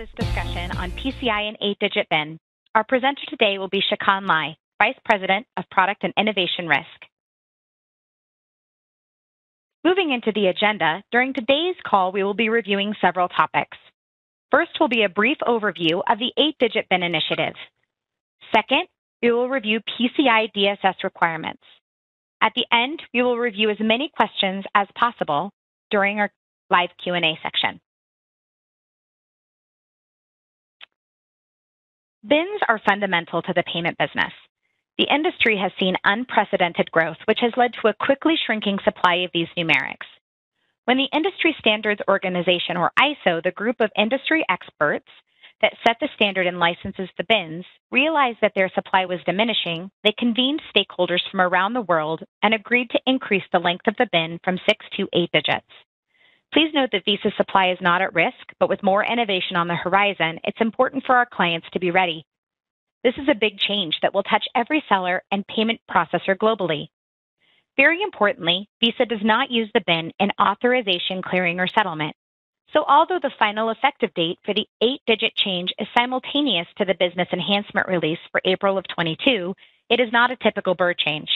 this discussion on PCI and 8-digit bin. Our presenter today will be Shikan Lai, Vice President of Product and Innovation Risk. Moving into the agenda, during today's call, we will be reviewing several topics. First will be a brief overview of the 8-digit bin initiative. Second, we will review PCI DSS requirements. At the end, we will review as many questions as possible during our live Q&A section. Bins are fundamental to the payment business. The industry has seen unprecedented growth, which has led to a quickly shrinking supply of these numerics. When the Industry Standards Organization, or ISO, the group of industry experts that set the standard and licenses the bins, realized that their supply was diminishing, they convened stakeholders from around the world and agreed to increase the length of the bin from 6 to 8 digits. Please note that Visa's supply is not at risk, but with more innovation on the horizon, it's important for our clients to be ready. This is a big change that will touch every seller and payment processor globally. Very importantly, Visa does not use the bin in authorization, clearing, or settlement. So although the final effective date for the 8-digit change is simultaneous to the business enhancement release for April of 22, it is not a typical BIR change.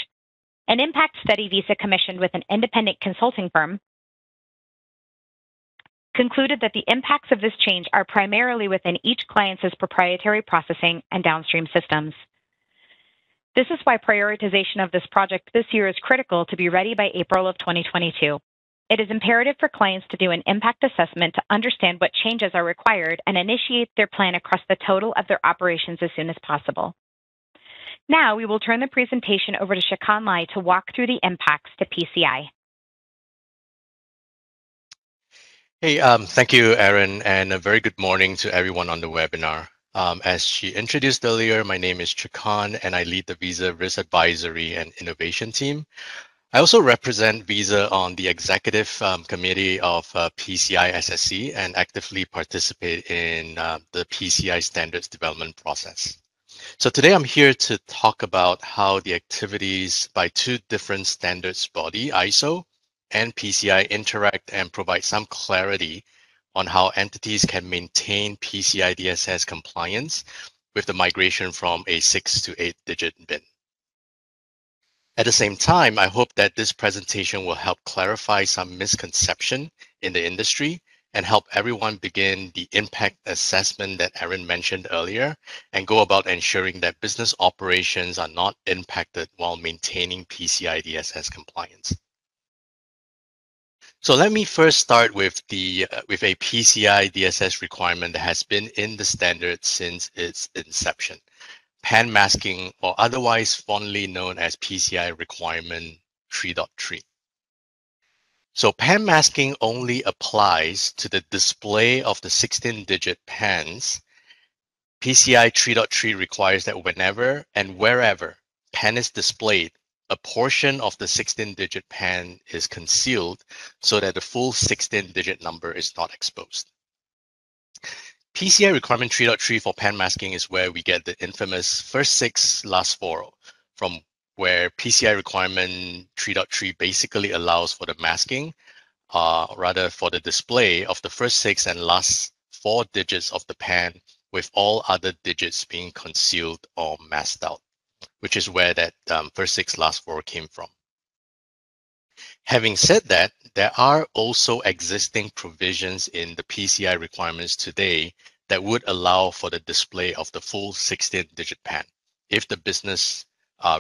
An impact study Visa commissioned with an independent consulting firm concluded that the impacts of this change are primarily within each client's proprietary processing and downstream systems. This is why prioritization of this project this year is critical to be ready by April of 2022. It is imperative for clients to do an impact assessment to understand what changes are required and initiate their plan across the total of their operations as soon as possible. Now we will turn the presentation over to Shikan Lai to walk through the impacts to PCI. Hey, thank you, Erin, and a very good morning to everyone on the webinar. As she introduced earlier, my name is Shikan, and I lead the Visa Risk Advisory and Innovation team. I also represent Visa on the executive committee of PCI SSC and actively participate in the PCI standards development process. So today I'm here to talk about how the activities by two different standards body, ISO and PCI, interact and provide some clarity on how entities can maintain PCI DSS compliance with the migration from a 6 to 8-digit bin. At the same time, I hope that this presentation will help clarify some misconception in the industry and help everyone begin the impact assessment that Erin mentioned earlier and go about ensuring that business operations are not impacted while maintaining PCI DSS compliance. So let me first start with a PCI DSS requirement that has been in the standard since its inception. Pan masking, or otherwise fondly known as PCI requirement 3.3. So pan masking only applies to the display of the 16-digit PANs. PCI 3.3 requires that whenever and wherever PAN is displayed, a portion of the 16-digit PAN is concealed so that the full 16-digit number is not exposed. PCI requirement 3.3 for pan masking is where we get the infamous first 6, last 4, from where PCI requirement 3.3 basically allows for the masking, rather for the display of the first 6 and last 4 digits of the PAN with all other digits being concealed or masked out, which is where that first 6, last 4 came from. Having said that, there are also existing provisions in the PCI requirements today that would allow for the display of the full 16-digit PAN if the business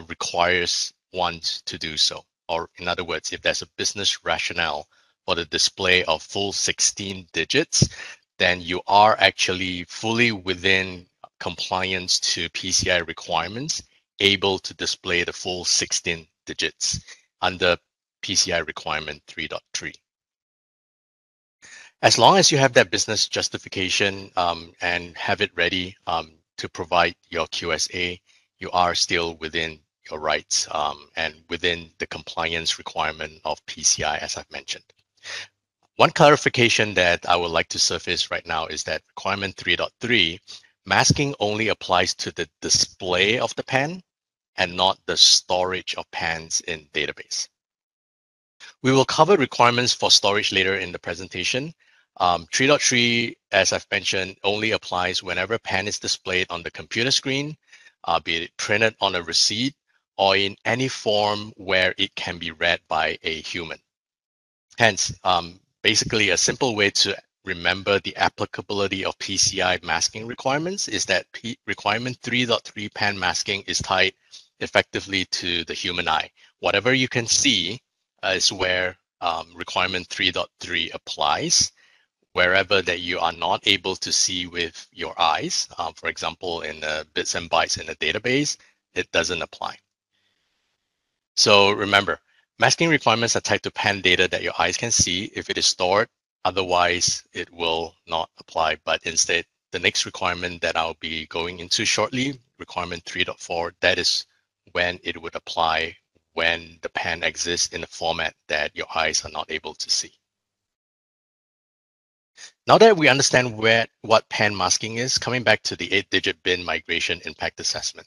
requires one to do so. Or in other words, if there's a business rationale for the display of full 16 digits, then you are actually fully within compliance to PCI requirements, able to display the full 16 digits under PCI requirement 3.3. As long as you have that business justification and have it ready to provide your QSA, you are still within your rights and within the compliance requirement of PCI, as I've mentioned. One clarification that I would like to surface right now is that requirement 3.3, masking only applies to the display of the PAN and not the storage of PANs in database. We will cover requirements for storage later in the presentation, 3.3, as I've mentioned, only applies whenever PAN is displayed on the computer screen, be it printed on a receipt, or in any form where it can be read by a human. Hence, basically a simple way to remember the applicability of PCI masking requirements is that requirement 3.3 PAN masking is tied effectively to the human eye. Whatever you can see is where requirement 3.3 applies. Wherever that you are not able to see with your eyes, for example, in the bits and bytes in a database, it doesn't apply. So remember, masking requirements are tied to PAN data that your eyes can see if it is stored. Otherwise, it will not apply. But instead, the next requirement that I'll be going into shortly, requirement 3.4, that is when it would apply when the PAN exists in a format that your eyes are not able to see. Now that we understand what PAN masking is, coming back to the 8-digit bin migration impact assessment.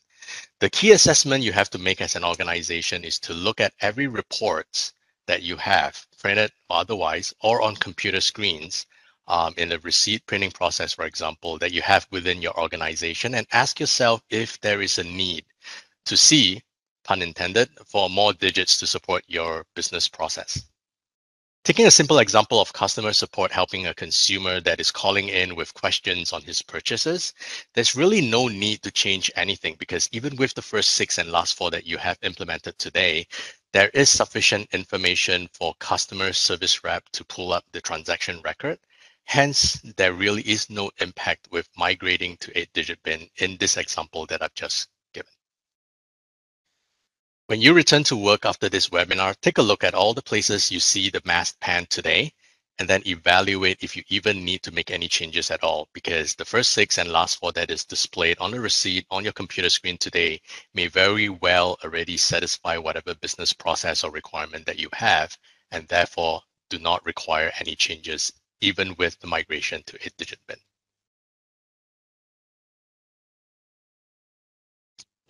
The key assessment you have to make as an organization is to look at every report that you have, printed or otherwise, or on computer screens in the receipt printing process, for example, that you have within your organization, and ask yourself if there is a need to see, pun intended, for more digits to support your business process. Taking a simple example of customer support helping a consumer that is calling in with questions on his purchases, there's really no need to change anything because even with the first 6 and last 4 that you have implemented today, there is sufficient information for customer service rep to pull up the transaction record. Hence, there really is no impact with migrating to 8-digit bin in this example that I've just given. When you return to work after this webinar, take a look at all the places you see the masked PAN today, and then evaluate if you even need to make any changes at all, because the first 6 and last 4 that is displayed on the receipt on your computer screen today may very well already satisfy whatever business process or requirement that you have, and therefore do not require any changes, even with the migration to 8-digit bin.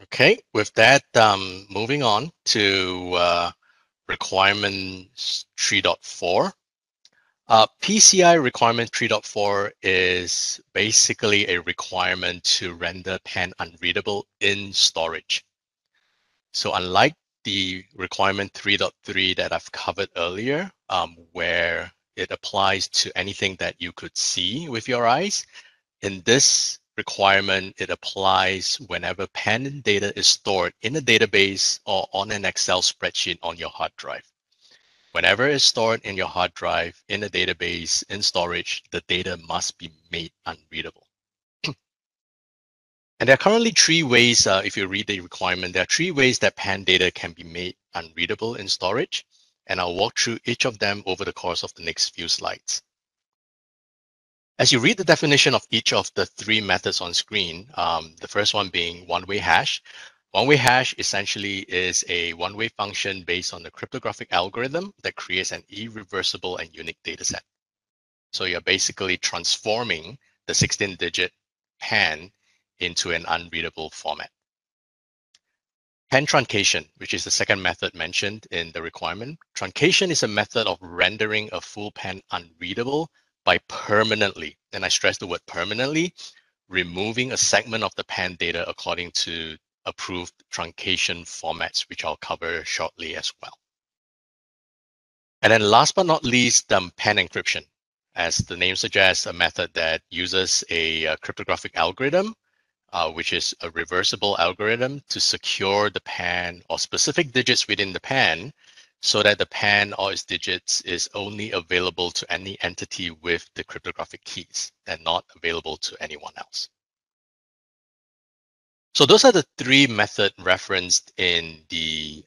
Okay, with that, moving on to requirement 3.4. PCI requirement 3.4 is basically a requirement to render PAN unreadable in storage. So unlike the requirement 3.3 that I've covered earlier, where it applies to anything that you could see with your eyes, in this requirement, it applies whenever PAN data is stored in a database or on an Excel spreadsheet on your hard drive. Whenever it's stored in your hard drive, in a database, in storage, the data must be made unreadable. And there are currently 3 ways, if you read the requirement, there are 3 ways that PAN data can be made unreadable in storage. And I'll walk through each of them over the course of the next few slides. As you read the definition of each of the 3 methods on screen, the first one being one-way hash. One-way hash essentially is a one-way function based on the cryptographic algorithm that creates an irreversible and unique data set. So you're basically transforming the 16-digit PAN into an unreadable format. PAN truncation, which is the second method mentioned in the requirement. Truncation is a method of rendering a full PAN unreadable by permanently, and I stress the word permanently, removing a segment of the PAN data according to approved truncation formats, which I'll cover shortly as well. And then last but not least, PAN encryption. As the name suggests, a method that uses a cryptographic algorithm, which is a reversible algorithm to secure the PAN or specific digits within the PAN so that the PAN or its digits is only available to any entity with the cryptographic keys and not available to anyone else. So those are the 3 methods referenced in the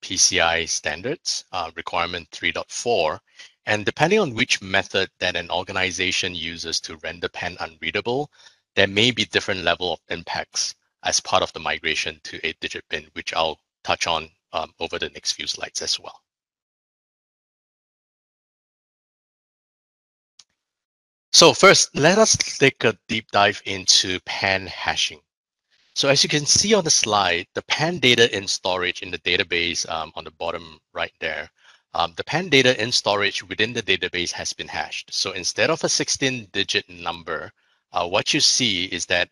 PCI standards, requirement 3.4. And depending on which method that an organization uses to render PAN unreadable, there may be different level of impacts as part of the migration to 8-digit bin, which I'll touch on over the next few slides as well. So first, let us take a deep dive into PAN hashing. So as you can see on the slide, the PAN data in storage in the database on the bottom right there the PAN data in storage within the database has been hashed. So instead of a 16-digit number, what you see is that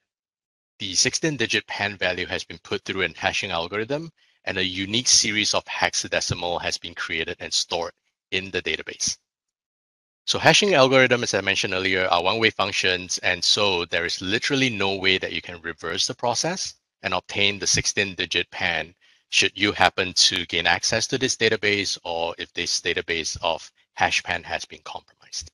the 16-digit PAN value has been put through a hashing algorithm, and a unique series of hexadecimal has been created and stored in the database. So hashing algorithm, as I mentioned earlier, are one-way functions, and so there is literally no way that you can reverse the process and obtain the 16-digit PAN should you happen to gain access to this database or if this database of hash PAN has been compromised.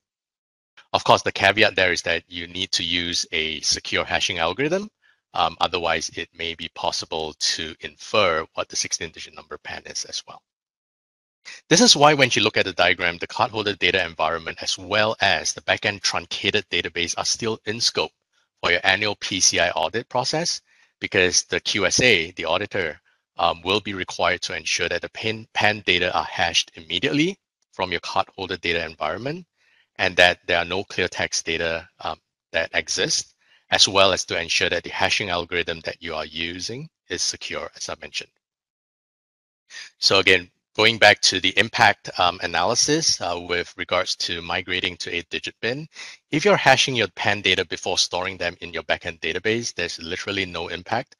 Of course, the caveat there is that you need to use a secure hashing algorithm. Otherwise, it may be possible to infer what the 16-digit number PAN is as well. This is why when you look at the diagram, the cardholder data environment as well as the backend truncated database are still in scope for your annual PCI audit process, because the QSA, the auditor, will be required to ensure that the PAN data are hashed immediately from your cardholder data environment, and that there are no clear text data that exist, as well as to ensure that the hashing algorithm that you are using is secure, as I mentioned. So again, going back to the impact analysis with regards to migrating to 8-digit bin, if you're hashing your PAN data before storing them in your backend database, there's literally no impact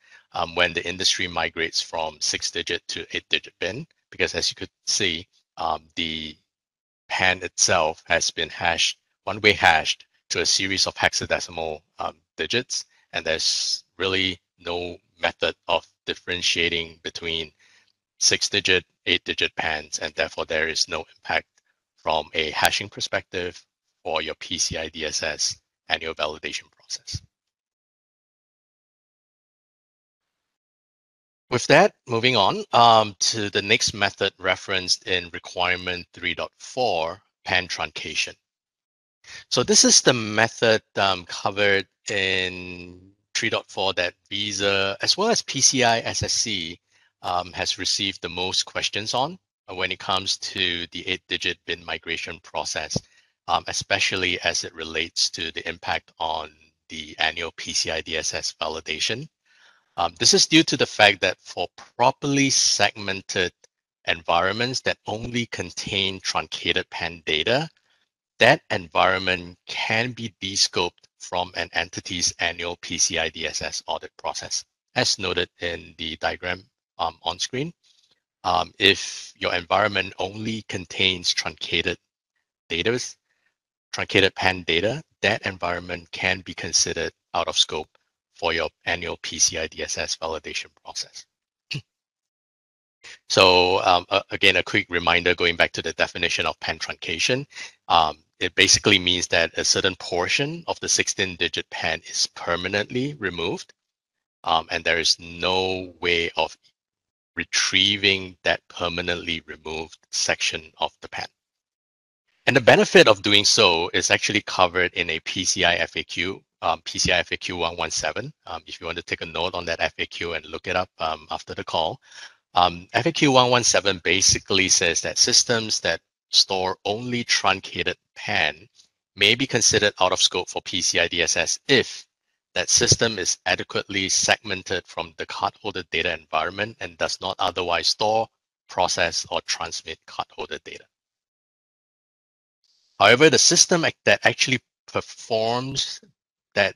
when the industry migrates from 6-digit to 8-digit bin, because as you could see, the PAN itself has been hashed, one-way hashed to a series of hexadecimal digits, and there's really no method of differentiating between 6-digit, 8-digit PANs, and therefore there is no impact from a hashing perspective for your PCI DSS annual validation process. With that, moving on to the next method referenced in requirement 3.4, PAN truncation. So this is the method covered in 3.4 that Visa, as well as PCI SSC, has received the most questions on when it comes to the 8-digit bin migration process, especially as it relates to the impact on the annual PCI DSS validation. This is due to the fact that for properly segmented environments that only contain truncated PAN data, that environment can be descoped from an entity's annual PCI DSS audit process, as noted in the diagram on screen. If your environment only contains truncated PAN data, that environment can be considered out of scope for your annual PCI DSS validation process. So again, a quick reminder going back to the definition of PAN truncation. It basically means that a certain portion of the 16-digit PAN is permanently removed, and there is no way of retrieving that permanently removed section of the PAN. And the benefit of doing so is actually covered in a PCI FAQ, PCI FAQ 117. If you want to take a note on that FAQ and look it up after the call. FAQ 117 basically says that systems that store only truncated PAN may be considered out of scope for PCI DSS if that system is adequately segmented from the cardholder data environment and does not otherwise store, process, or transmit cardholder data. However, the system that actually performs the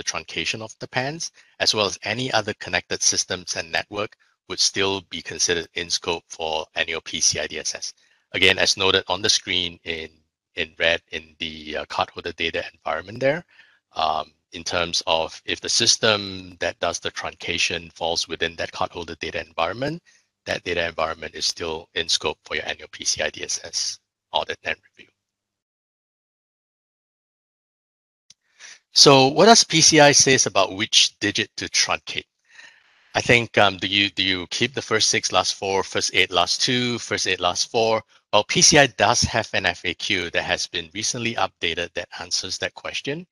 truncation of the PANs, as well as any other connected systems and network, would still be considered in scope for annual PCI DSS. Again, as noted on the screen in red in the cardholder data environment there, in terms of if the system that does the truncation falls within that cardholder data environment, that data environment is still in scope for your annual PCI DSS audit and review. So what does PCI says about which digit to truncate? I think, do you keep the first 6 last 4, first 8 last 2, first 8 last 4? Well, PCI does have an FAQ that has been recently updated that answers that question,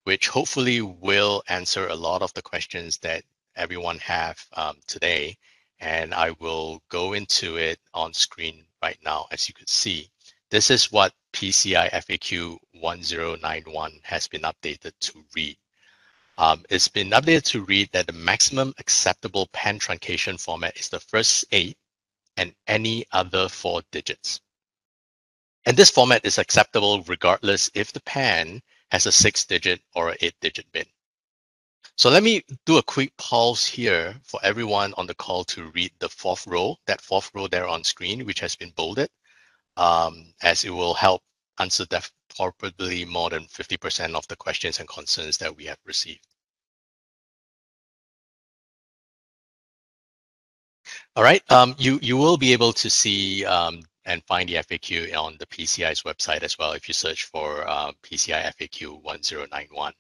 which hopefully will answer a lot of the questions that everyone have today. And I will go into it on screen right now, as you could see. This is what PCI FAQ 1091 has been updated to read. It's been updated to read that the maximum acceptable PAN truncation format is the first 8 and any other 4 digits. And this format is acceptable regardless if the PAN has a 6-digit or an 8-digit bin. So let me do a quick pause here for everyone on the call to read the 4th row, that 4th row there on screen, which has been bolded, as it will help answer that probably more than 50% of the questions and concerns that we have received. All right, you will be able to see and find the FAQ on the PCI's website as well if you search for PCI FAQ 1091.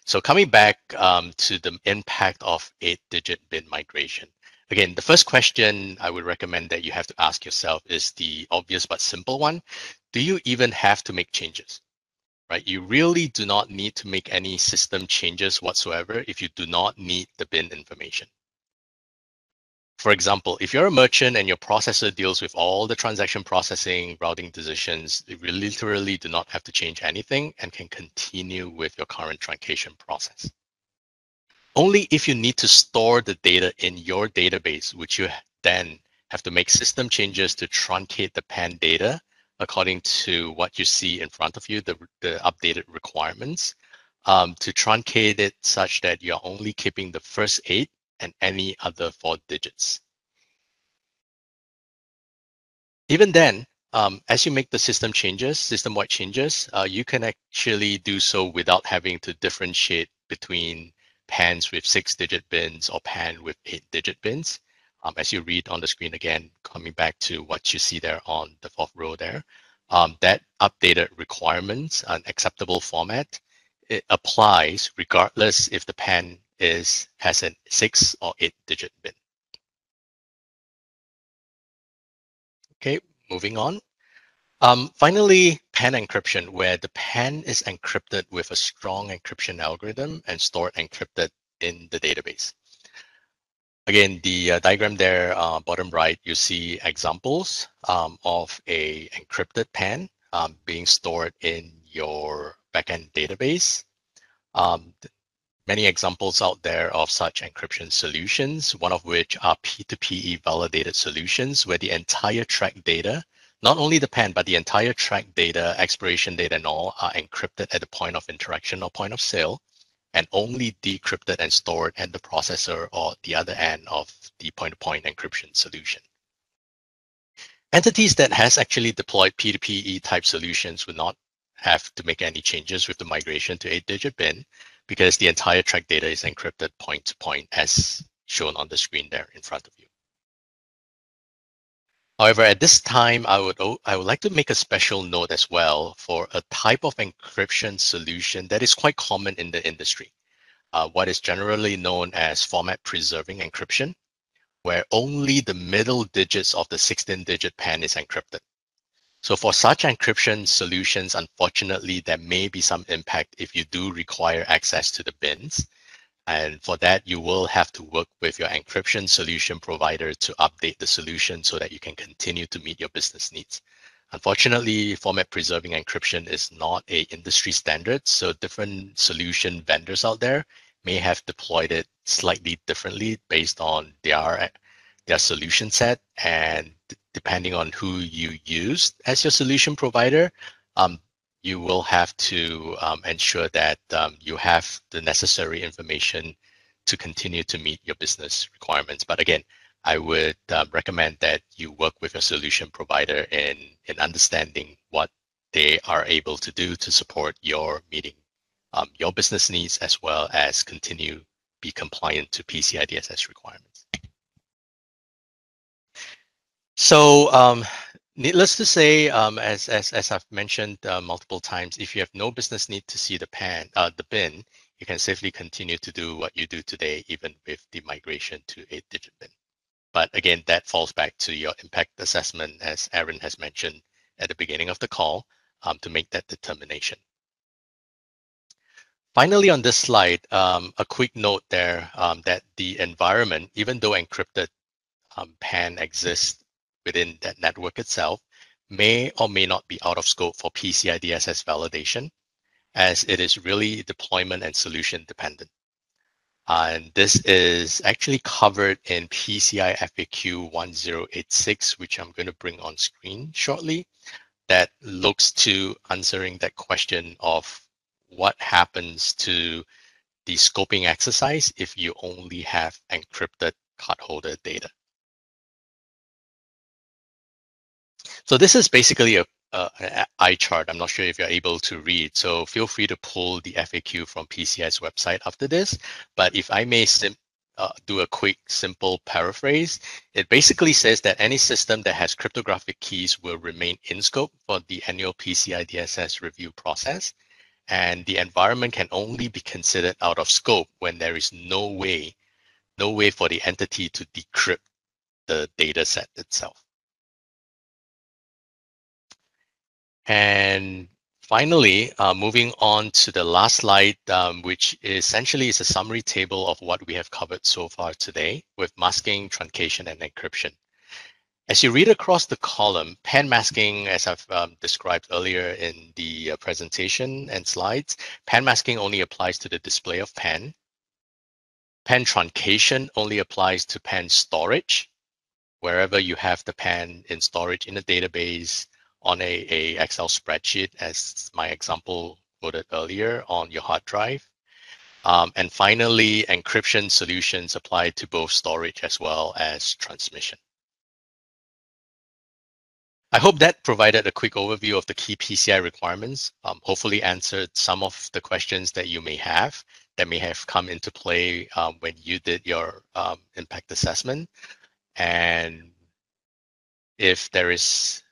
So coming back to the impact of 8-digit bin migration. Again, the first question I would recommend that you have to ask yourself is the obvious but simple one. Do you even have to make changes? Right? You really do not need to make any system changes whatsoever if you do not need the bin information. For example, if you're a merchant and your processor deals with all the transaction processing, routing decisions, you literally do not have to change anything and can continue with your current truncation process. Only if you need to store the data in your database, which you then have to make system changes to truncate the PAN data according to what you see in front of you, the updated requirements, to truncate it such that you're only keeping the first 8 and any other 4 digits. Even then, as you make the system changes, system-wide changes, you can actually do so without having to differentiate between PANs with 6-digit bins or PAN with 8-digit bins. As you read on the screen again, coming back to what you see there on the 4th row there, that updated requirements, an acceptable format, it applies regardless if the PAN has a 6 or 8-digit bin. Okay, moving on. Finally, PAN encryption, where the PAN is encrypted with a strong encryption algorithm and stored encrypted in the database. Again, the diagram there, bottom right, you see examples of a encrypted PAN being stored in your backend database. Many examples out there of such encryption solutions, one of which are P2PE validated solutions where the entire track data, not only the PAN, but the entire track data, expiration data and all are encrypted at the point of interaction or point of sale, and only decrypted and stored at the processor or the other end of the point-to-point encryption solution. Entities that has actually deployed P2PE type solutions would not have to make any changes with the migration to 8-digit bin because the entire track data is encrypted point to point as shown on the screen there in front of you. However, at this time, I would like to make a special note as well for a type of encryption solution that is quite common in the industry, what is generally known as format preserving encryption, where only the middle digits of the 16-digit PAN is encrypted. So for such encryption solutions, unfortunately, there may be some impact if you do require access to the bins. And for that, you will have to work with your encryption solution provider to update the solution so that you can continue to meet your business needs. Unfortunately, format preserving encryption is not an industry standard, so different solution vendors out there may have deployed it slightly differently based on their solution set, and depending on who you use as your solution provider, you will have to ensure that you have the necessary information to continue to meet your business requirements. But again, I would recommend that you work with your solution provider in understanding what they are able to do to support your meeting your business needs, as well as continue be compliant to PCI DSS requirements. So needless to say, as I've mentioned multiple times, if you have no business need to see the bin, you can safely continue to do what you do today, even with the migration to 8-digit bin. But again, that falls back to your impact assessment, as Aaron has mentioned at the beginning of the call, to make that determination. Finally, on this slide, a quick note there that the environment, even though encrypted PAN exists within that network itself, may or may not be out of scope for PCI DSS validation, as it is really deployment and solution dependent. And this is actually covered in PCI FAQ 1086, which I'm going to bring on screen shortly, that looks to answering that question of what happens to the scoping exercise if you only have encrypted cardholder data. So this is basically an eye chart. I'm not sure if you're able to read, so feel free to pull the FAQ from PCI's website after this. But if I may do a quick, simple paraphrase, it basically says that any system that has cryptographic keys will remain in scope for the annual PCI DSS review process. And the environment can only be considered out of scope when there is no way for the entity to decrypt the data set itself. And finally, moving on to the last slide, which essentially is a summary table of what we have covered so far today with masking, truncation, and encryption. As you read across the column, pan masking, as I've described earlier in the presentation and slides, pan masking only applies to the display of pan. Pan truncation only applies to pan storage, wherever you have the pan in storage in a database, on a Excel spreadsheet, as my example quoted earlier, on your hard drive. And finally, encryption solutions apply to both storage as well as transmission. I hope that provided a quick overview of the key PCI requirements, hopefully answered some of the questions that you may have that may have come into play when you did your impact assessment. And if there is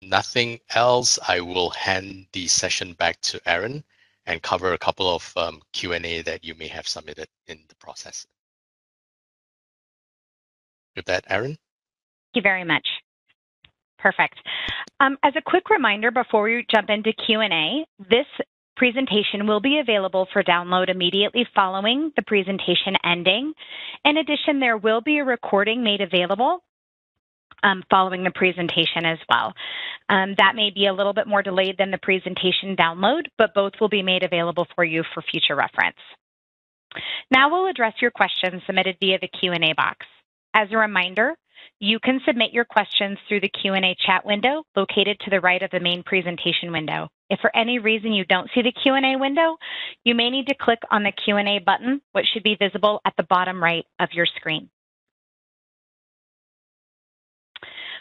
nothing else, I will hand the session back to Aaron and cover a couple of Q&A that you may have submitted in the process. With that, Aaron? Thank you very much. Perfect. As a quick reminder before we jump into Q&A, this presentation will be available for download immediately following the presentation ending. In addition, there will be a recording made available following the presentation as well. That may be a little bit more delayed than the presentation download, but both will be made available for you for future reference. Now we'll address your questions submitted via the Q&A box. As a reminder, you can submit your questions through the Q&A chat window located to the right of the main presentation window. If for any reason you don't see the Q&A window, you may need to click on the Q&A button, which should be visible at the bottom right of your screen.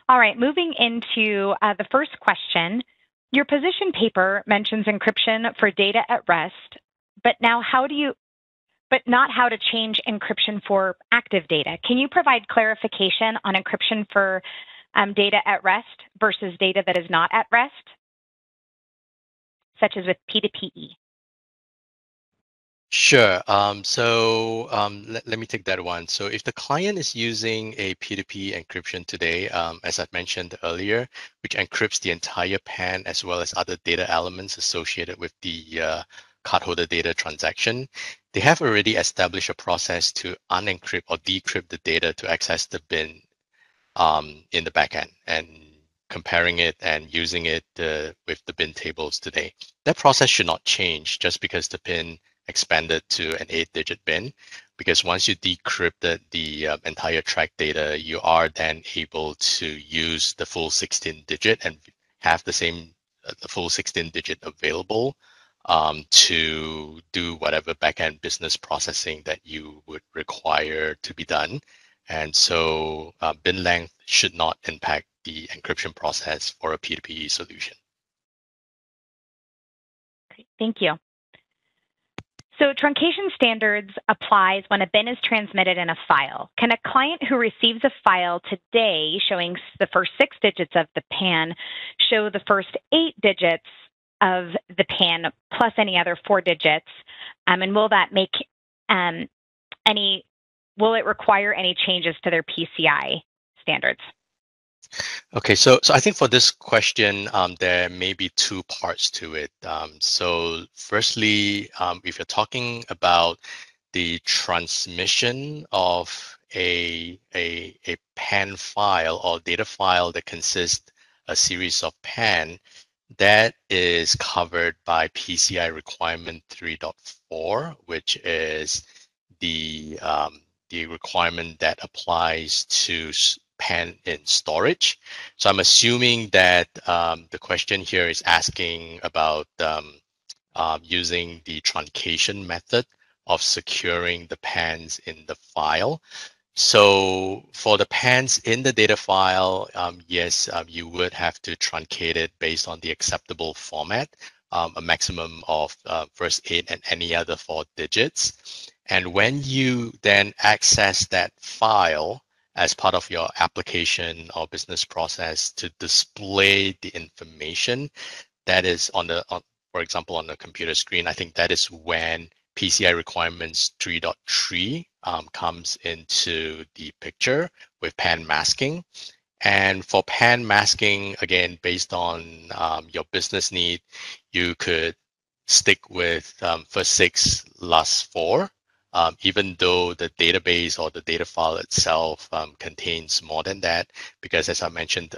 All right, moving into the first question. Your position paper mentions encryption for data at rest, but not how to change encryption for active data. Can you provide clarification on encryption for data at rest versus data that is not at rest, such as with P2PE? Sure. Let me take that one. So if the client is using a P2P encryption today, as I've mentioned earlier, which encrypts the entire pan as well as other data elements associated with the cardholder data transaction, they have already established a process to unencrypt or decrypt the data to access the bin in the backend, and comparing it and using it with the bin tables today. That process should not change just because the bin expanded to an 8-digit bin, because once you decrypted the entire track data, you are then able to use the full 16-digit and have the full 16-digit available to do whatever backend business processing that you would require to be done. And so bin length should not impact the encryption process for a P2P solution. Great, thank you. So truncation standards applies when a bin is transmitted in a file. Can a client who receives a file today showing the first 6 digits of the PAN show the first 8 digits of the PAN plus any other 4 digits? And will that make will it require any changes to their PCI standards? Okay, so I think for this question, there may be 2 parts to it. So firstly, if you're talking about the transmission of a PAN file or data file that consists a series of PAN, that is covered by PCI requirement 3.4, which is the requirement that applies to pan in storage. So I'm assuming that the question here is asking about using the truncation method of securing the pans in the file. So for the pans in the data file, yes, you would have to truncate it based on the acceptable format, a maximum of first 8 and any other 4 digits. And when you then access that file as part of your application or business process to display the information that is for example, on the computer screen, I think that is when PCI requirements 3.3 comes into the picture with pan masking. And for pan masking, again, based on your business need, you could stick with first 6, last 4, even though the database or the data file itself contains more than that. Because as I mentioned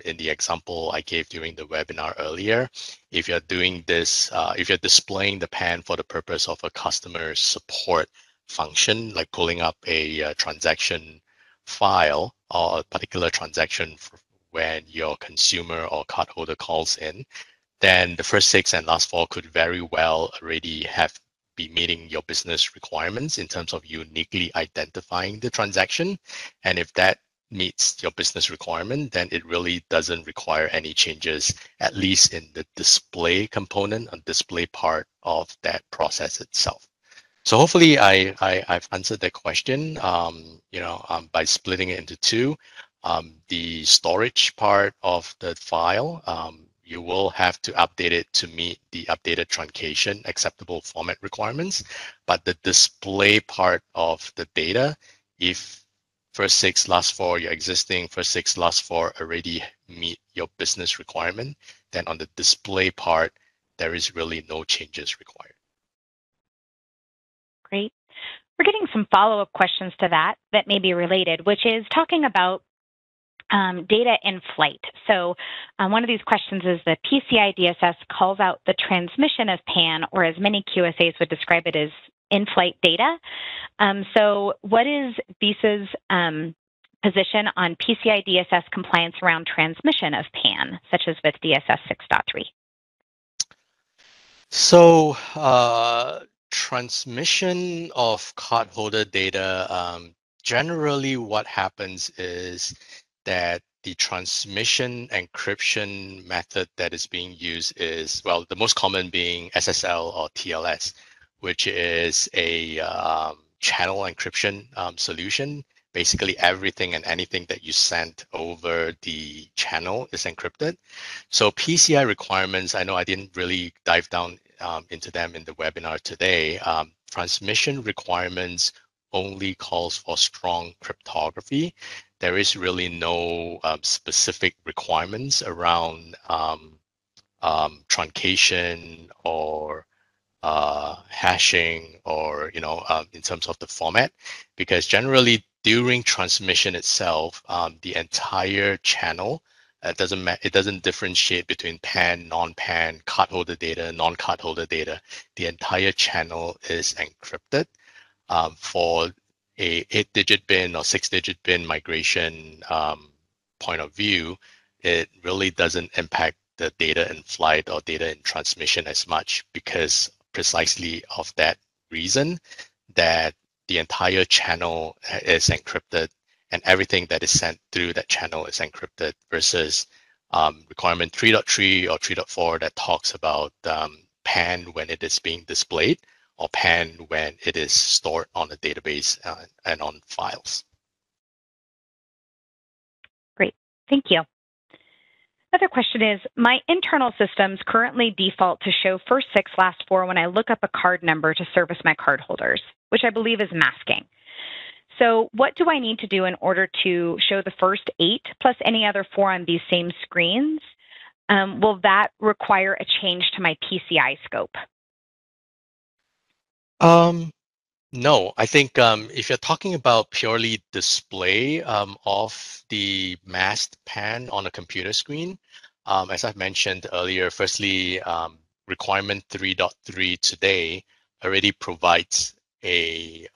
in the example I gave during the webinar earlier, if you're doing this, if you're displaying the pan for the purpose of a customer support function, like pulling up a transaction file or a particular transaction when your consumer or cardholder calls in, then the first 6 and last 4 could very well already be meeting your business requirements in terms of uniquely identifying the transaction. And if that meets your business requirement, then it really doesn't require any changes, at least in the display component and display part of that process itself. So hopefully I've answered that question, by splitting it into 2. The storage part of the file, you will have to update it to meet the updated truncation acceptable format requirements. But the display part of the data, if first 6, last 4, your existing first 6, last 4 already meet your business requirement, then on the display part, there is really no changes required. Great. We're getting some follow-up questions to that may be related, which is talking about data in flight. So one of these questions is the PCI DSS calls out the transmission of PAN, or as many QSAs would describe it as in-flight data. So what is Visa's position on PCI DSS compliance around transmission of PAN, such as with DSS 6.3? So transmission of cardholder data, generally what happens is that the transmission encryption method that is being used is, well, the most common being SSL or TLS, which is a channel encryption solution. Basically, everything and anything that you send over the channel is encrypted. So PCI requirements, I know I didn't really dive down into them in the webinar today. Transmission requirements only calls for strong cryptography. There is really no specific requirements around truncation or hashing, or in terms of the format, because generally during transmission itself, the entire channel it doesn't differentiate between PAN, non-PAN, cardholder data, non-cardholder data. The entire channel is encrypted. For a 8-digit bin or 6-digit bin migration point of view, it really doesn't impact the data in flight or data in transmission as much, because precisely of that reason, that the entire channel is encrypted and everything that is sent through that channel is encrypted, versus requirement 3.3 or 3.4 that talks about PAN when it is being displayed, or PAN when it is stored on a database and on files. Great, thank you. Another question is, my internal systems currently default to show first 6, last 4 when I look up a card number to service my cardholders, which I believe is masking. So what do I need to do in order to show the first 8 plus any other 4 on these same screens? Will that require a change to my PCI scope? No, I think if you're talking about purely display of the masked PAN on a computer screen, as I've mentioned earlier, firstly, requirement 3.3 today already provides I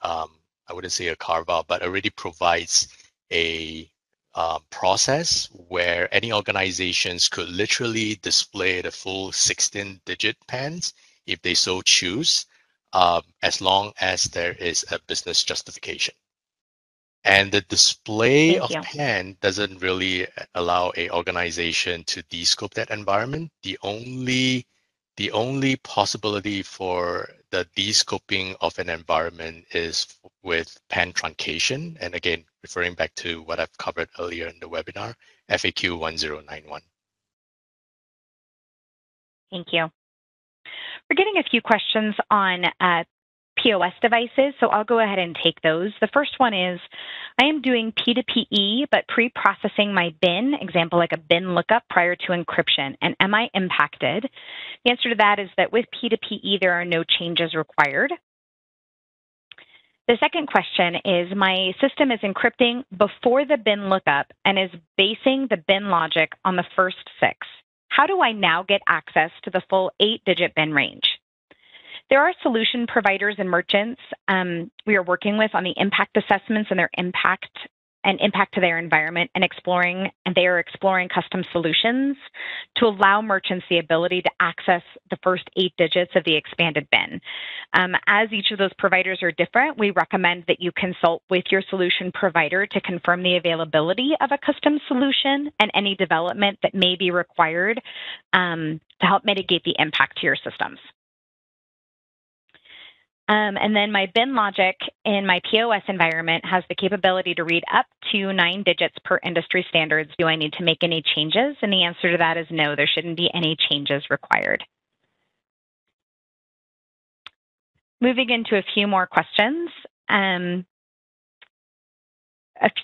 wouldn't say a carve out, but already provides a process where any organizations could literally display the full 16-digit PANs if they so choose, as long as there is a business justification. And the display of PAN doesn't really allow a organization to descope that environment. The only possibility for the descoping of an environment is with PAN truncation. And again, referring back to what I've covered earlier in the webinar, FAQ 1091. Thank you. We're getting a few questions on POS devices, so I'll go ahead and take those. The first one is, I am doing P2PE, but pre-processing my bin, example like a bin lookup prior to encryption, and am I impacted? The answer to that is that with P2PE, there are no changes required. The second question is, my system is encrypting before the bin lookup and is basing the bin logic on the first 6. How do I now get access to the full 8-digit bin range? There are solution providers and merchants we are working with on the impact assessments and their impact to their environment, and they are exploring custom solutions to allow merchants the ability to access the first 8 digits of the expanded bin. As each of those providers are different, we recommend that you consult with your solution provider to confirm the availability of a custom solution and any development that may be required to help mitigate the impact to your systems. And then my bin logic in my POS environment has the capability to read up to 9 digits per industry standards. Do I need to make any changes? And the answer to that is no, there shouldn't be any changes required. Moving into a few more questions. A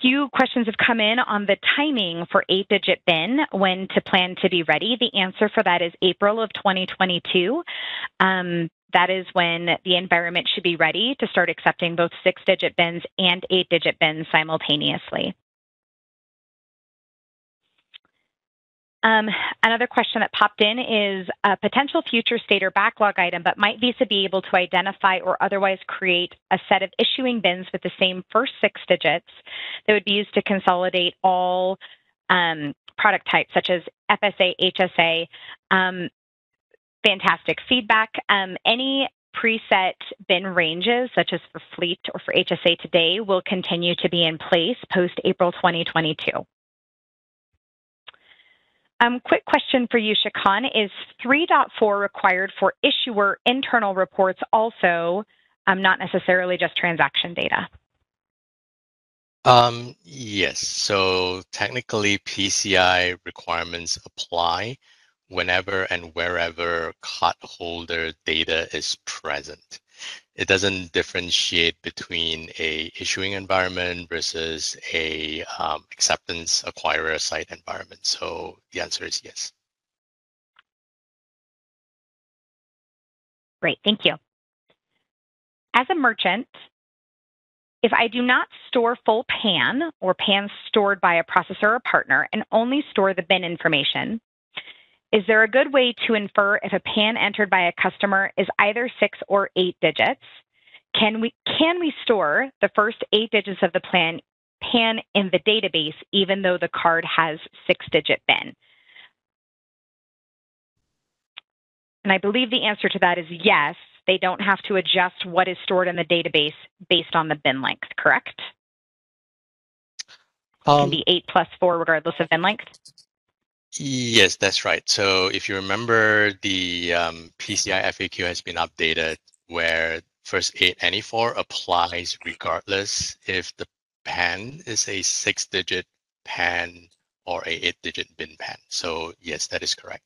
few questions have come in on the timing for 8-digit bin, when to plan to be ready. The answer for that is April of 2022. That is when the environment should be ready to start accepting both 6-digit bins and 8-digit bins simultaneously. Another question that popped in is a potential future state or backlog item, but might Visa be able to identify or otherwise create a set of issuing bins with the same first 6 digits that would be used to consolidate all product types, such as FSA, HSA? Fantastic feedback. Any preset bin ranges, such as for fleet or for HSA today, will continue to be in place post-April 2022. Quick question for you, Shikan. Is 3.4 required for issuer internal reports also, not necessarily just transaction data? Yes. So technically, PCI requirements apply whenever and wherever cardholder data is present. It doesn't differentiate between a issuing environment versus a acceptance acquirer site environment. So the answer is yes. Great, thank you. As a merchant, if I do not store full PAN or PAN stored by a processor or partner and only store the bin information, is there a good way to infer if a PAN entered by a customer is either 6 or 8 digits? Can we store the first 8 digits of the PAN in the database, even though the card has 6-digit bin? And I believe the answer to that is yes. They don't have to adjust what is stored in the database based on the bin length, correct? It can be 8 plus 4 regardless of bin length. Yes, that's right. So if you remember, the PCI FAQ has been updated where first 8 any 4 applies regardless if the PAN is a 6-digit PAN or a 8-digit bin PAN. So yes, that is correct.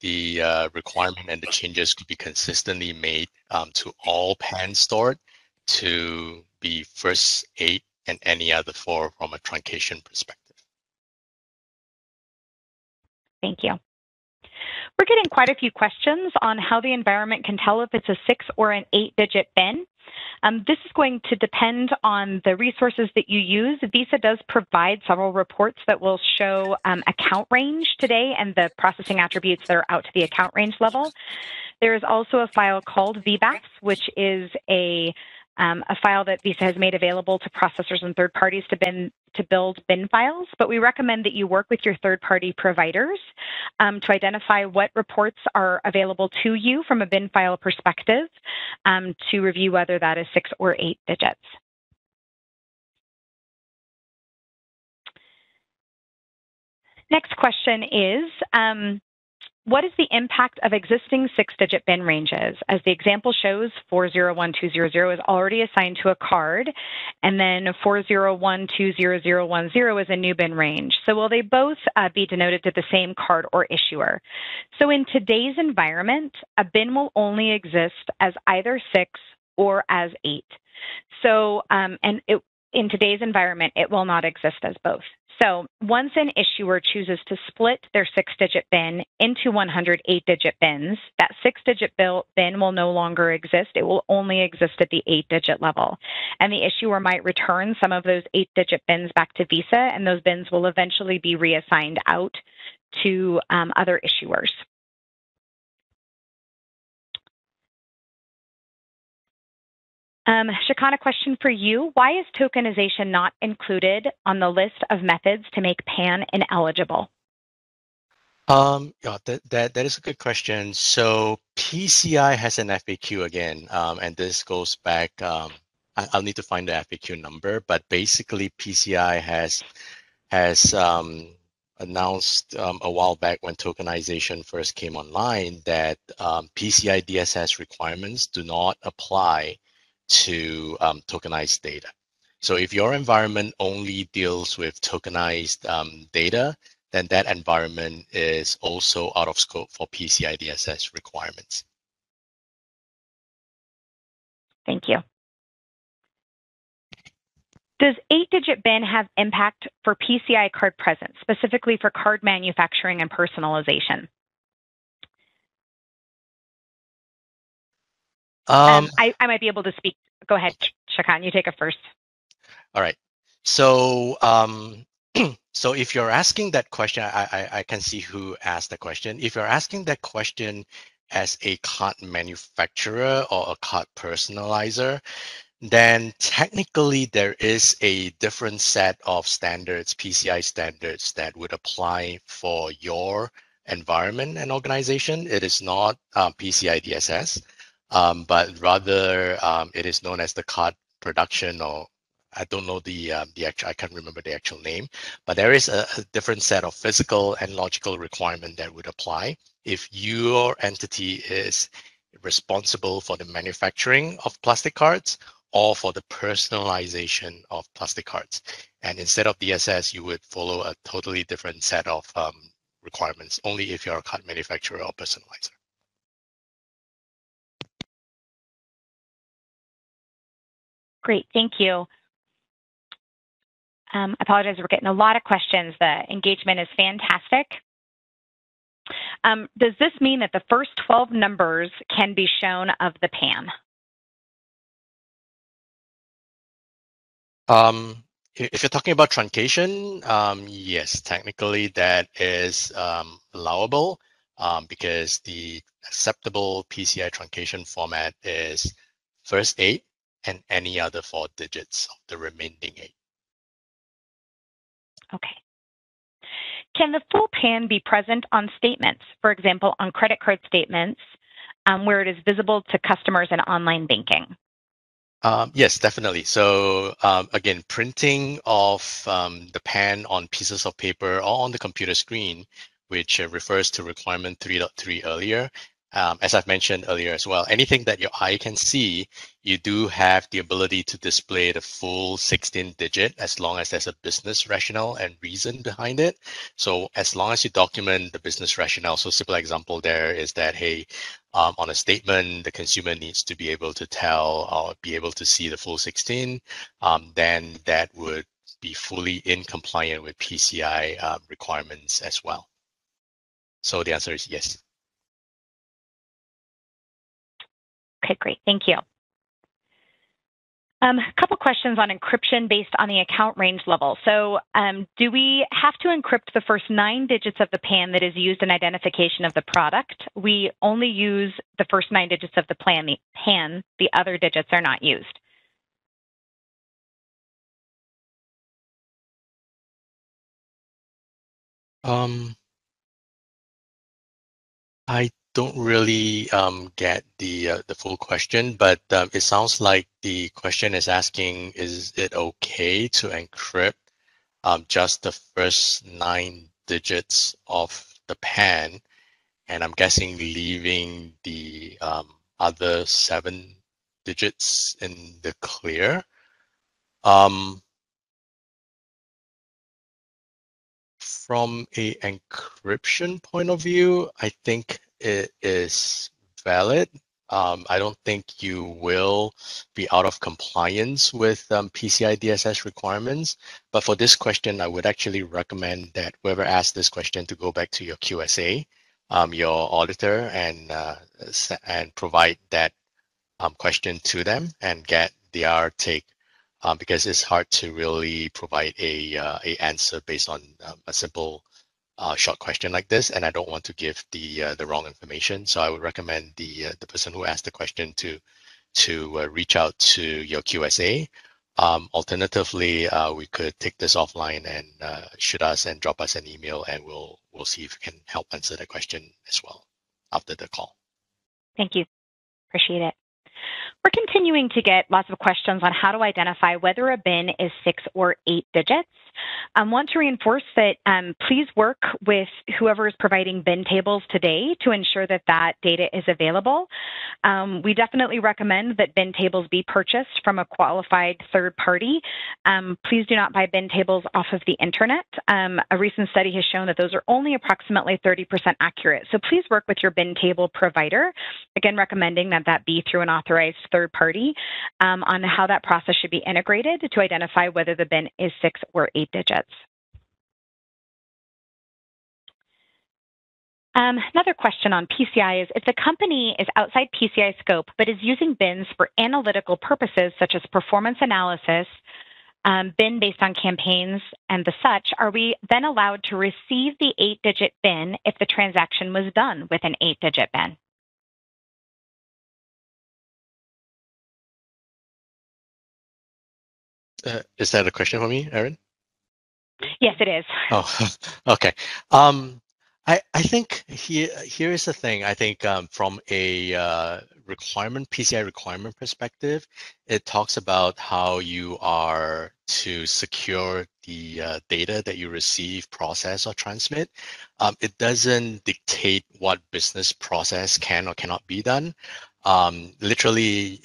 The requirement and the changes could be consistently made to all PANs stored to be first 8 and any other 4 from a truncation perspective. Thank you. We're getting quite a few questions on how the environment can tell if it's a 6 or an 8-digit bin. This is going to depend on the resources that you use. Visa does provide several reports that will show account range today and the processing attributes that are out to the account range level. There is also a file called VBAX, which is a a file that Visa has made available to processors and third parties to build bin files, but we recommend that you work with your third-party providers to identify what reports are available to you from a bin file perspective to review whether that is 6 or 8 digits. Next question is, what is the impact of existing 6-digit bin ranges? As the example shows, 401200 is already assigned to a card, and then 40120010 is a new bin range. So will they both be denoted to the same card or issuer? So in today's environment, a bin will only exist as either 6 or as 8. So, in today's environment, it will not exist as both. So once an issuer chooses to split their 6-digit bin into 108-digit bins, that 6-digit bin will no longer exist. It will only exist at the 8-digit level. And the issuer might return some of those 8-digit bins back to Visa, and those bins will eventually be reassigned out to other issuers. Shakan, a question for you. Why is tokenization not included on the list of methods to make PAN ineligible? Yeah, that is a good question. So PCI has an FAQ again, and this goes back, I'll need to find the FAQ number, but basically PCI has announced a while back when tokenization first came online that PCI DSS requirements do not apply to tokenized data. So if your environment only deals with tokenized data, then that environment is also out of scope for PCI DSS requirements. Thank you. Does 8-digit bin have impact for PCI card presence, specifically for card manufacturing and personalization? I might be able to speak. Go ahead, Shakan, you take it first. All right. So, so if you're asking that question, I can see who asked the question. If you're asking that question as a card manufacturer or a card personalizer, then technically there is a different set of standards, PCI standards, that would apply for your environment and organization. It is not PCI DSS. But rather it is known as the card production, or I don't know the actual, I can't remember the actual name, but there is a different set of physical and logical requirement that would apply if your entity is responsible for the manufacturing of plastic cards or for the personalization of plastic cards. And instead of DSS, you would follow a totally different set of requirements, only if you're a card manufacturer or personalizer. Great, thank you. I apologize, we're getting a lot of questions. The engagement is fantastic. Does this mean that the first 12 numbers can be shown of the PAN? If you're talking about truncation, yes, technically that is allowable because the acceptable PCI truncation format is first 8 and any other 4 digits of the remaining 8. Okay. Can the full PAN be present on statements, for example, on credit card statements, where it is visible to customers in online banking? Yes, definitely. So again, printing of the PAN on pieces of paper or on the computer screen, which refers to requirement 3.3 earlier. As I've mentioned earlier as well, anything that your eye can see, you do have the ability to display the full 16-digit as long as there's a business rationale and reason behind it. So as long as you document the business rationale, so simple example there is that, hey, on a statement, the consumer needs to be able to tell or be able to see the full 16, then that would be fully in compliant with PCI requirements as well. So the answer is yes. Okay, great, thank you. A couple questions on encryption based on the account range level. So do we have to encrypt the first 9 digits of the PAN that is used in identification of the product? We only use the first 9 digits of the PAN, the other digits are not used. I don't really get the full question, but it sounds like the question is asking, is it okay to encrypt just the first 9 digits of the PAN, and I'm guessing leaving the other 7 digits in the clear? Um, From a encryption point of view, I think it is valid. I don't think you will be out of compliance with PCI DSS requirements. But for this question, I would actually recommend that whoever asked this question to go back to your QSA, your auditor, and provide that question to them and get their take, because it's hard to really provide a answer based on a simple short question like this, and I don't want to give the wrong information. So I would recommend the person who asked the question to reach out to your QSA. Alternatively, we could take this offline and shoot us and drop us an email, and we'll see if we can help answer the question as well after the call. Thank you. Appreciate it. We're continuing to get lots of questions on how to identify whether a bin is 6 or 8 digits. I want to reinforce that please work with whoever is providing bin tables today to ensure that that data is available. We definitely recommend that bin tables be purchased from a qualified third party. Please do not buy bin tables off of the internet. A recent study has shown that those are only approximately 30% accurate. So please work with your bin table provider, again, recommending that that be through an authorized third party, on how that process should be integrated to identify whether the bin is 6 or 8 digits. Another question on PCI is, if the company is outside PCI scope but is using bins for analytical purposes such as performance analysis, bin based on campaigns and the such, are we then allowed to receive the 8-digit bin if the transaction was done with an 8-digit bin? Is that a question for me, Aaron? Yes, it is. Oh, okay. I think here is the thing. I think from a PCI requirement perspective, it talks about how you are to secure the data that you receive, process, or transmit. It doesn't dictate what business process can or cannot be done. Literally,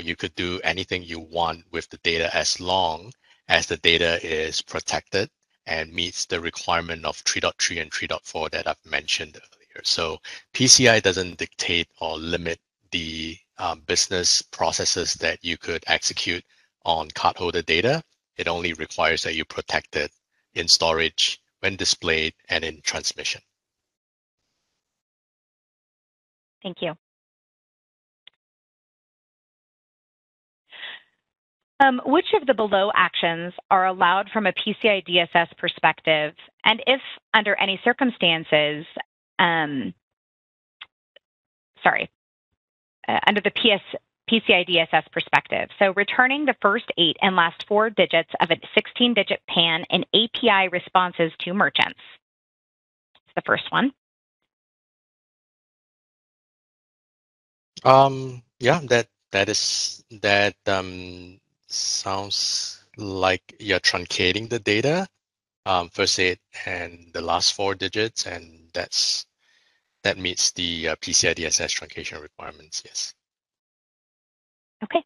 you could do anything you want with the data as long as the data is protected and meets the requirement of 3.3 and 3.4 that I've mentioned earlier. So PCI doesn't dictate or limit the business processes that you could execute on cardholder data. It only requires that you protect it in storage, when displayed, and in transmission. Thank you. Which of the below actions are allowed from a PCI DSS perspective, and if under any circumstances, under the PCI DSS perspective? So returning the first 8 and last 4 digits of a 16-digit PAN in API responses to merchants. That's the first one. Yeah, that sounds like you're truncating the data, first 8 and the last 4 digits, and that meets the PCI DSS truncation requirements. Yes. Okay.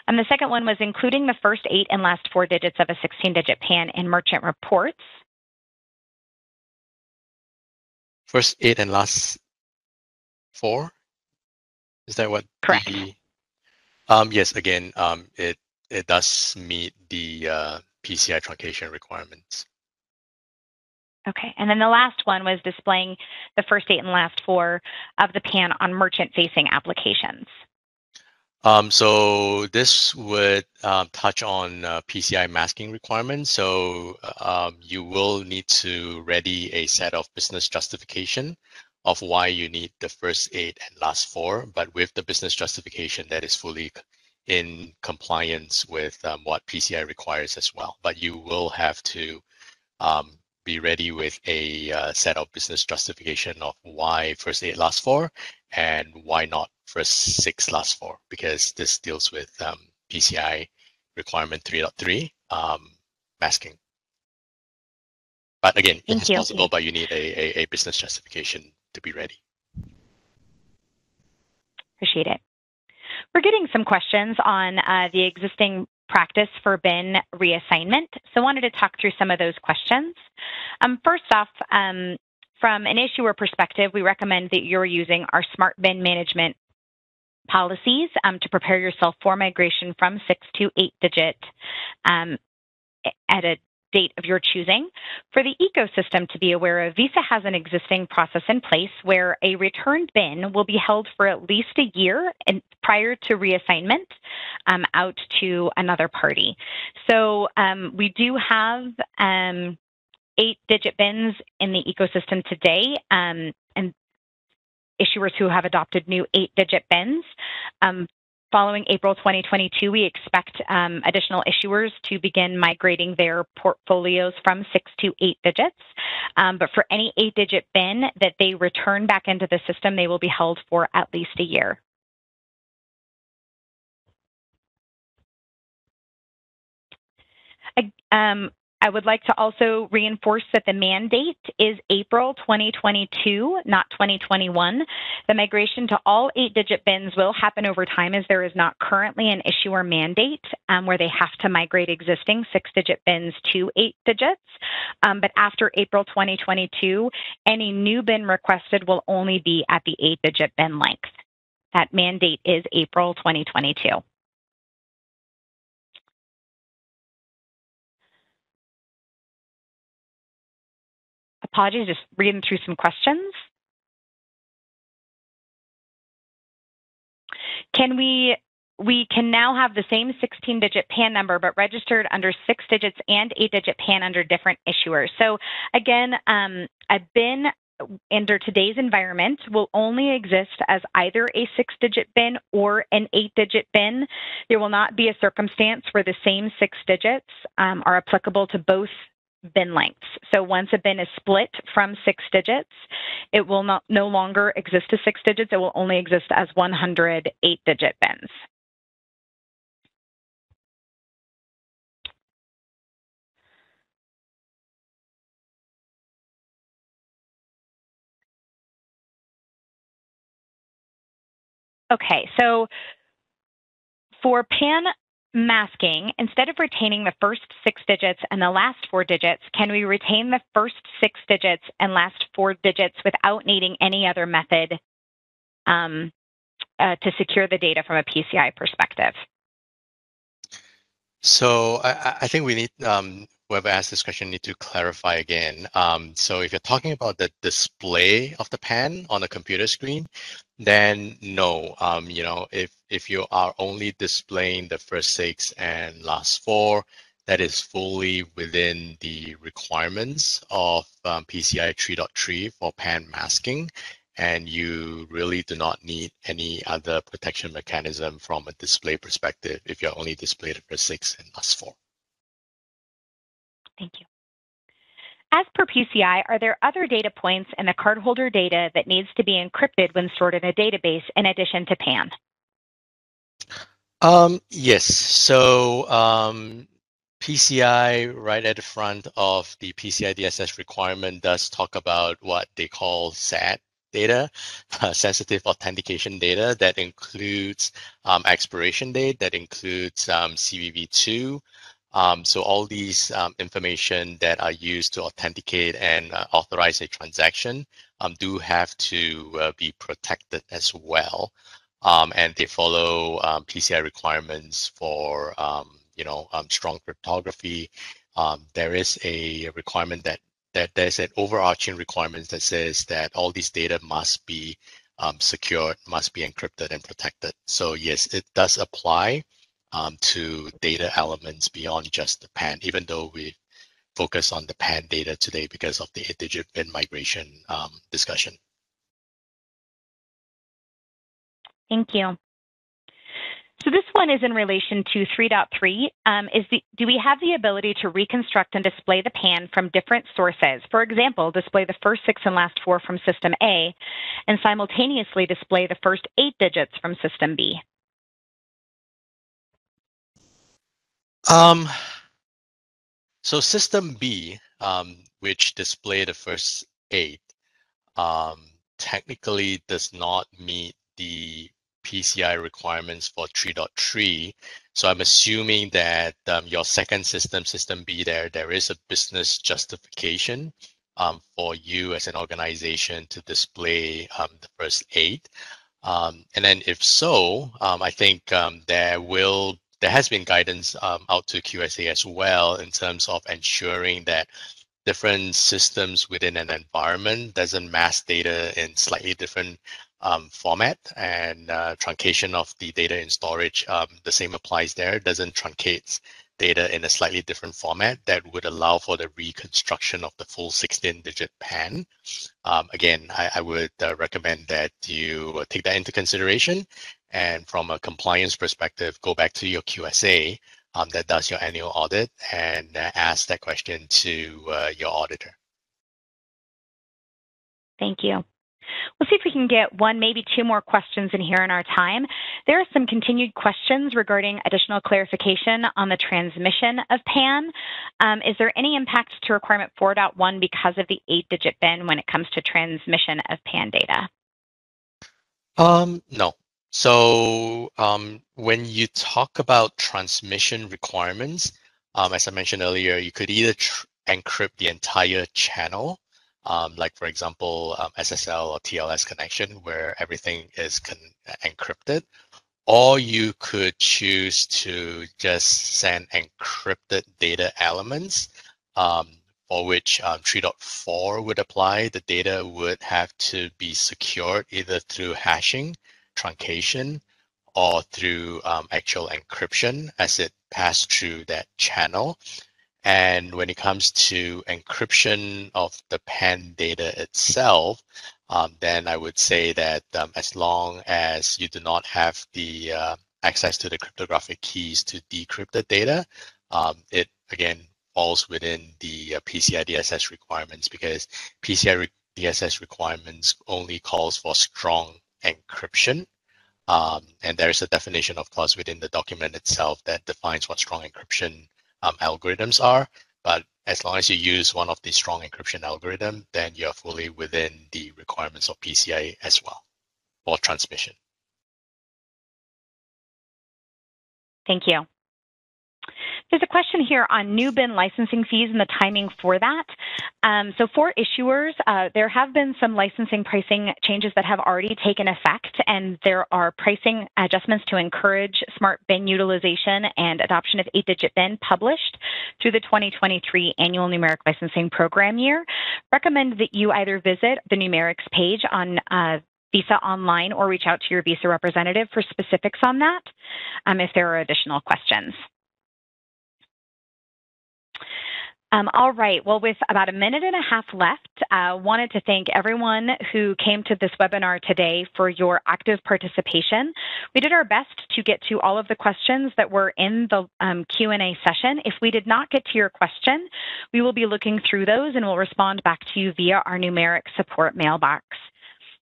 And the second one was including the first 8 and last 4 digits of a 16-digit PAN in merchant reports. First 8 and last 4. Is that what? Correct. Yes. Again, it does meet the PCI truncation requirements. Okay, and then the last one was displaying the first 8 and last 4 of the PAN on merchant-facing applications. So this would touch on PCI masking requirements. So you will need to ready a set of business justification of why you need the first 8 and last 4, but with the business justification that is fully in compliance with what PCI requires as well. But you will have to be ready with a set of business justification of why first 8 last 4 and why not first 6 last 4, because this deals with PCI requirement 3.3 masking. But again, it's possible, but you need a business justification to be ready. Appreciate it. We're getting some questions on the existing practice for bin reassignment. So I wanted to talk through some of those questions. First off, from an issuer perspective, we recommend that you're using our smart bin management policies to prepare yourself for migration from 6 to 8 digit at a date of your choosing. For the ecosystem to be aware of, Visa has an existing process in place where a returned bin will be held for at least a year prior to reassignment out to another party. So we do have 8-digit bins in the ecosystem today, and issuers who have adopted new 8-digit bins. Following April 2022, we expect additional issuers to begin migrating their portfolios from 6 to 8 digits. But for any 8-digit bin that they return back into the system, they will be held for at least a year. I would like to also reinforce that the mandate is April 2022, not 2021. The migration to all 8-digit bins will happen over time, as there is not currently an issuer mandate where they have to migrate existing 6-digit bins to 8 digits. But after April 2022, any new bin requested will only be at the 8-digit bin length. That mandate is April 2022. Apologies, just reading through some questions. We can now have the same 16-digit PAN number, but registered under 6 digits and 8-digit PAN under different issuers. So again, a bin under today's environment will only exist as either a 6-digit bin or an 8-digit bin. There will not be a circumstance where the same 6 digits are applicable to both bin lengths. So once a bin is split from 6 digits, it will no longer exist as 6 digits. It will only exist as 100 8-digit bins. Okay, so for PAN masking, instead of retaining the first 6 digits and the last 4 digits, can we retain the first 6 digits and last 4 digits without needing any other method to secure the data from a PCI perspective? So I think we need, whoever asked this question, need to clarify again. So if you're talking about the display of the PAN on a computer screen, then no. You know, if you are only displaying the first 6 and last 4, that is fully within the requirements of PCI 3.3 for PAN masking, and you really do not need any other protection mechanism from a display perspective if you're only displayed the first 6 and last 4. Thank you. As per PCI, are there other data points in the cardholder data that needs to be encrypted when stored in a database in addition to PAN? Yes. So PCI, right at the front of the PCI DSS requirement, does talk about what they call SAD data, sensitive authentication data, that includes expiration date, that includes CVV2. So all these information that are used to authenticate and authorize a transaction do have to be protected as well. And they follow PCI requirements for strong cryptography. There is a requirement that there's an overarching requirement that says that all these data must be secured, must be encrypted and protected. So yes, it does apply to data elements beyond just the PAN, even though we focus on the PAN data today because of the 8-digit bin migration discussion. Thank you. So this one is in relation to 3.3. Do we have the ability to reconstruct and display the PAN from different sources? For example, display the first 6 and last 4 from System A and simultaneously display the first 8 digits from System B? So System B, which display the first 8, technically does not meet the PCI requirements for 3.3. So I'm assuming that your second system, System B, there is a business justification for you as an organization to display the first 8. And then if so, I think there has been guidance out to QSA as well in terms of ensuring that different systems within an environment doesn't mask data in slightly different format, and truncation of the data in storage, the same applies there. It doesn't truncate data in a slightly different format that would allow for the reconstruction of the full 16-digit PAN. Again, I would recommend that you take that into consideration, and from a compliance perspective, go back to your QSA that does your annual audit and ask that question to your auditor. Thank you. We'll see if we can get one, maybe 2 more questions in here in our time. There are some continued questions regarding additional clarification on the transmission of PAN. Is there any impact to requirement 4.1 because of the 8-digit bin when it comes to transmission of PAN data? No. So when you talk about transmission requirements, as I mentioned earlier, you could either encrypt the entire channel, like for example, SSL or TLS connection where everything is encrypted, or you could choose to just send encrypted data elements, for which 3.4 would apply. The data would have to be secured either through hashing, truncation, or through actual encryption as it passed through that channel. And when it comes to encryption of the PAN data itself, then I would say that as long as you do not have the access to the cryptographic keys to decrypt the data, it again falls within the PCI DSS requirements, because PCI DSS requirements only calls for strong encryption. And there's a definition, of course, within the document itself that defines what strong encryption algorithms are. But as long as you use one of the strong encryption algorithm, then you're fully within the requirements of PCI as well for transmission. Thank you. There's a question here on new bin licensing fees and the timing for that. So for issuers, there have been some licensing pricing changes that have already taken effect, and there are pricing adjustments to encourage smart bin utilization and adoption of 8-digit bin published through the 2023 annual numeric licensing program year. Recommend that you either visit the numerics page on Visa Online or reach out to your Visa representative for specifics on that if there are additional questions. All right, well, with about 1.5 minutes left, I wanted to thank everyone who came to this webinar today for your active participation. We did our best to get to all of the questions that were in the Q&A session. If we did not get to your question, we will be looking through those and we'll respond back to you via our numeric support mailbox.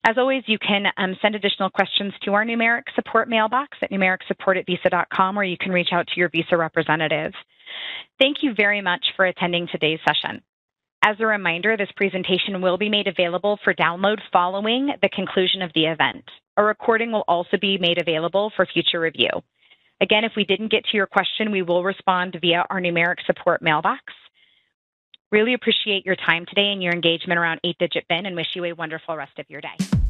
As always, you can send additional questions to our numeric support mailbox at numericsupport@visa.com, or you can reach out to your Visa representative. Thank you very much for attending today's session. As a reminder, this presentation will be made available for download following the conclusion of the event. A recording will also be made available for future review. Again, if we didn't get to your question, we will respond via our numeric support mailbox. Really appreciate your time today and your engagement around 8-digit bin, and wish you a wonderful rest of your day.